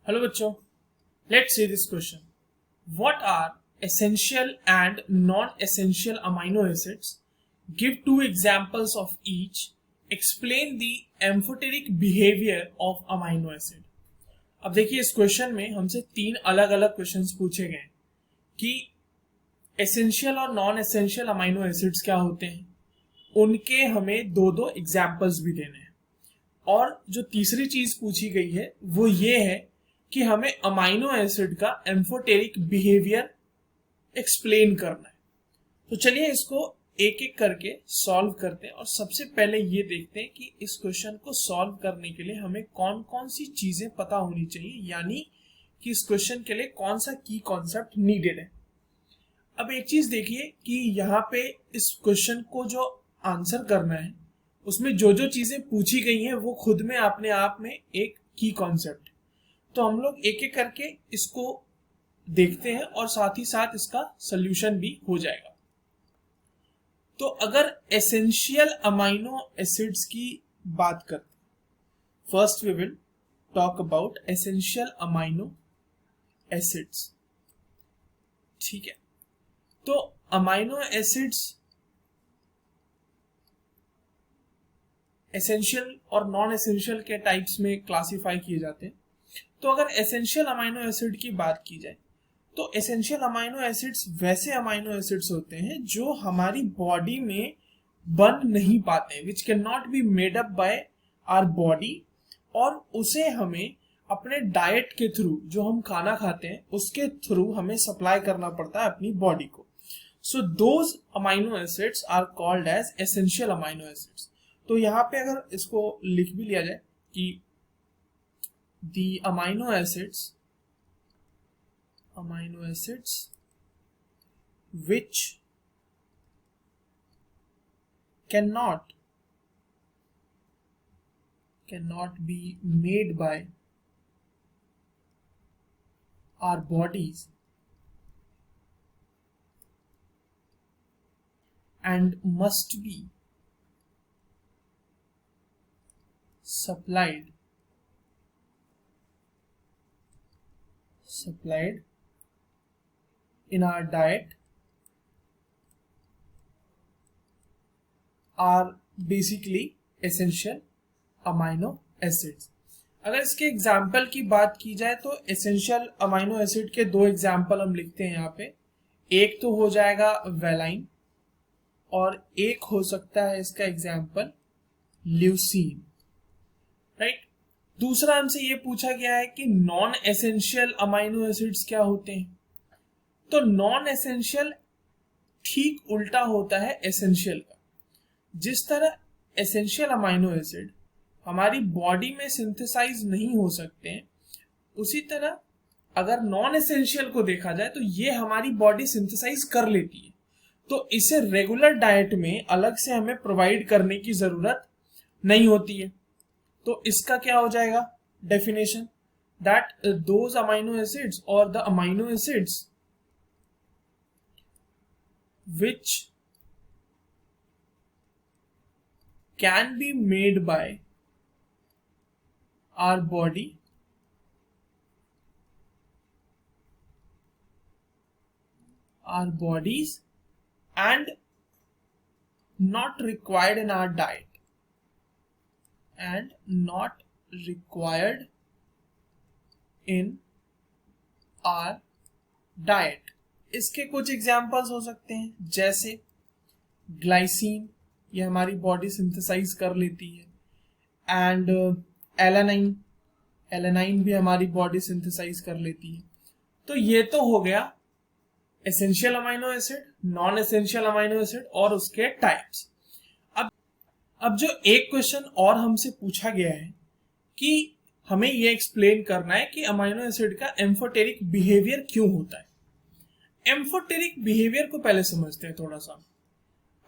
Hello बच्चों, let's see this question. What are essential and non-essential amino acids? Give two examples of each. Explain the amphoteric behavior of amino acid. अब देखिए, इस question में हमसे तीन अलग अलग क्वेश्चंस पूछे गए कि एसेंशियल और नॉन एसेंशियल अमाइनो एसिड्स क्या होते हैं, उनके हमें दो दो एग्जाम्पल्स भी देने हैं. और जो तीसरी चीज पूछी गई है वो ये है कि हमें अमाइनो एसिड का एम्फोटेरिक बिहेवियर एक्सप्लेन करना है. तो चलिए इसको एक एक करके सॉल्व करते हैं. और सबसे पहले ये देखते हैं कि इस क्वेश्चन को सॉल्व करने के लिए हमें कौन कौन सी चीजें पता होनी चाहिए, यानी कि इस क्वेश्चन के लिए कौन सा की कॉन्सेप्ट नीडेड है. अब एक चीज देखिए कि यहाँ पे इस क्वेश्चन को जो आंसर करना है उसमें जो जो चीजें पूछी गई हैं वो खुद में अपने आप में एक की कॉन्सेप्ट है. तो हम लोग एक एक करके इसको देखते हैं और साथ ही साथ इसका सॉल्यूशन भी हो जाएगा. तो अगर एसेंशियल अमाइनो एसिड्स की बात करते हैं, first we will talk about essential amino acids. ठीक है, तो अमाइनो एसिड्स एसेंशियल और नॉन एसेंशियल के टाइप्स में क्लासिफाई किए जाते हैं. तो अगर एसेंशियल अमाइनो एसिड की बात की जाए तो एसेंशियल अमाइनो एसिड्स वैसे अमाइनो एसिड्स होते हैं जो हमारी बॉडी में बन नहीं पाते, which can not be made up by our body, और उसे हमें अपने डाइट के थ्रू, जो हम खाना खाते हैं उसके थ्रू हमें सप्लाई करना पड़ता है अपनी बॉडी को. So those amino acids are called as essential amino acids. तो यहाँ पे अगर इसको लिख भी लिया जाए कि the amino acids which cannot be made by our bodies and must be supplied in our diet are basically essential amino acids. अगर इसके एग्जाम्पल की बात की जाए तो एसेंशियल अमाइनो एसिड के दो एग्जाम्पल हम लिखते हैं यहाँ पे. एक तो हो जाएगा वेलाइन और एक हो सकता है इसका एग्जाम्पल ल्यूसीन. राइट. दूसरा हमसे ये पूछा गया है कि नॉन एसेंशियल अमाइनो एसिड्स क्या होते हैं. तो नॉन एसेंशियल ठीक उल्टा होता है एसेंशियल का. जिस तरह एसेंशियल अमाइनो एसिड हमारी बॉडी में सिंथेसाइज नहीं हो सकते हैं, उसी तरह अगर नॉन एसेंशियल को देखा जाए तो ये हमारी बॉडी सिंथेसाइज कर लेती है. तो इसे रेगुलर डाइट में अलग से हमें प्रोवाइड करने की जरूरत नहीं होती है. तो इसका क्या हो जाएगा definition, that those amino acids और the amino acids which can be made by our bodies and not required in our diet इसके कुछ एग्जाम्पल्स हो सकते हैं, जैसे ग्लाइसिन, ये हमारी बॉडी सिंथेसाइज कर लेती है, एंड एलानाइन भी हमारी बॉडी सिंथेसाइज कर लेती है. तो ये तो हो गया essential amino acid, non essential amino acid और उसके टाइप्स. अब जो एक क्वेश्चन और हमसे पूछा गया है कि हमें ये एक्सप्लेन करना है कि अमाइनो एसिड का एम्फोटेरिक बिहेवियर क्यों होता है. एम्फोटेरिक बिहेवियर को पहले समझते हैं थोड़ा सा.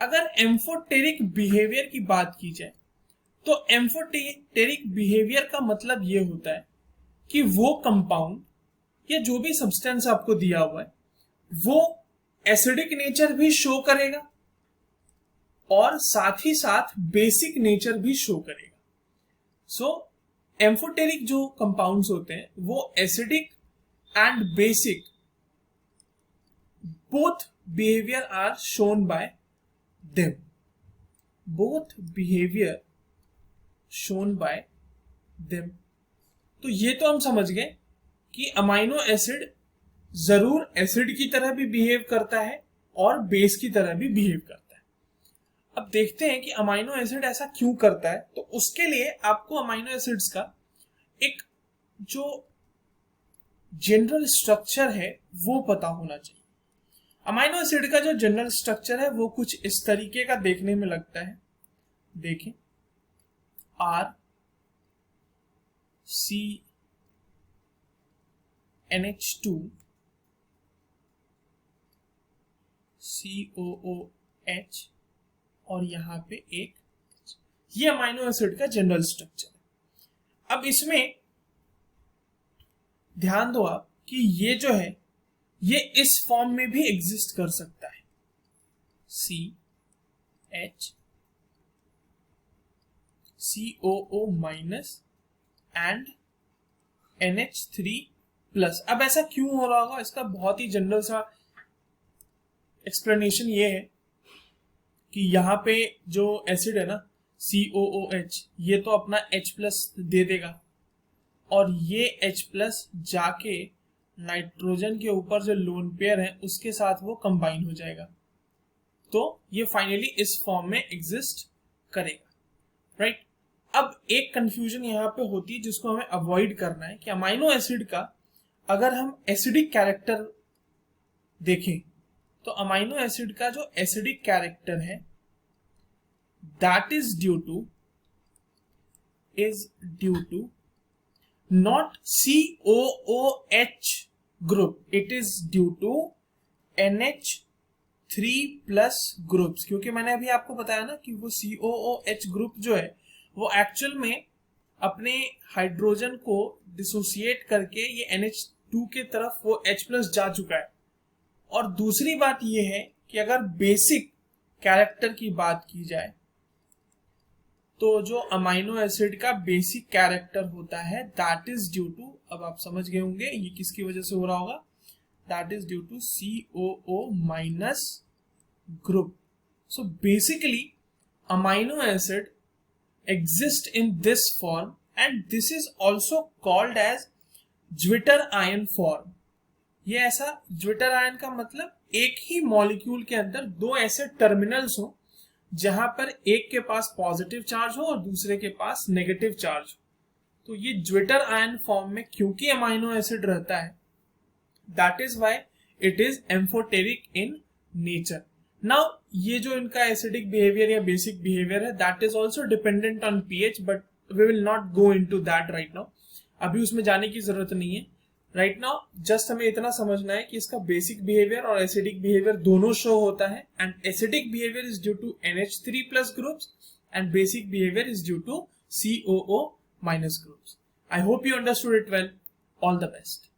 अगर एम्फोटेरिक बिहेवियर की बात की जाए तो एम्फोटेरिक बिहेवियर का मतलब ये होता है कि वो कंपाउंड या जो भी सब्सटेंस आपको दिया हुआ है वो एसिडिक नेचर भी शो करेगा और साथ ही साथ बेसिक नेचर भी शो करेगा. सो एम्फोटेरिक जो कंपाउंड्स होते हैं वो acidic and basic both behavior are shown by them. Both behavior shown by them. तो ये तो हम समझ गए कि अमाइनो एसिड जरूर एसिड की तरह भी बिहेव करता है और बेस की तरह भी बिहेव करता है। अब देखते हैं कि अमाइनो एसिड ऐसा क्यों करता है। तो उसके लिए आपको अमाइनो एसिड्स का एक जो जनरल स्ट्रक्चर है वो पता होना चाहिए। अमाइनो एसिड का जो जनरल स्ट्रक्चर है वो कुछ इस तरीके का देखने में लगता है। देखें, R C NH2 COOH और यहां पे एक, ये अमाइनो एसिड का जनरल स्ट्रक्चर है। अब इसमें ध्यान दो आप कि ये जो है ये इस फॉर्म में भी एग्जिस्ट कर सकता है, CH COO minus and NH3 plus. अब ऐसा क्यों हो रहा होगा, इसका बहुत ही जनरल सा एक्सप्लेनेशन ये है कि यहाँ पे जो एसिड है ना COOH, ये तो अपना H प्लस दे देगा और ये H प्लस जाके नाइट्रोजन के ऊपर जो लोन पेयर है उसके साथ वो कंबाइन हो जाएगा, तो ये फाइनली इस फॉर्म में एग्जिस्ट करेगा, राइट। अब एक कंफ्यूजन यहाँ पे होती है जिसको हमें अवॉइड करना है कि अमाइनो एसिड का अगर हम एसिडिक कैरेक्टर देखें तो अमाइनो एसिड का जो एसिडिक कैरेक्टर है that is due to not COOH group, it is due to NH3 plus groups। क्योंकि मैंने अभी आपको बताया ना कि वो COOH ग्रुप जो है वो एक्चुअल में अपने हाइड्रोजन को डिसोसिएट करके ये NH2 के तरफ वो H प्लस जा चुका है। और दूसरी बात ये है कि अगर बेसिक कैरेक्टर की बात की जाए तो जो अमाइनो एसिड का बेसिक कैरेक्टर होता है दैट इज ड्यू टू, अब आप समझ गए होंगे ये किसकी वजह से हो रहा होगा, that is due to COO minus group. So basically amino acid exist in this form and this is also called as zwitter ion form. ये ऐसा ज्विटर आयन का मतलब एक ही मॉलिक्यूल के अंदर दो ऐसे टर्मिनल्स हो जहां पर एक के पास पॉजिटिव चार्ज हो और दूसरे के पास नेगेटिव चार्ज हो। तो ये ज्विटर आयन फॉर्म में क्योंकि अमाइनो एसिड रहता है that is why it is amphoteric in nature. Now ये जो इनका एसिडिक बिहेवियर या बेसिक बिहेवियर है that is also dependent on pH, but we will not go into that right now. अभी उसमें जाने की जरूरत नहीं है राइट नाउ। जस्ट हमें इतना समझना है कि इसका बेसिक बिहेवियर और एसिडिक बिहेवियर दोनों शो होता है and acidic behaviour is due to NH3 plus groups and basic behaviour is due to COO minus groups. I hope you understood it well. All the best.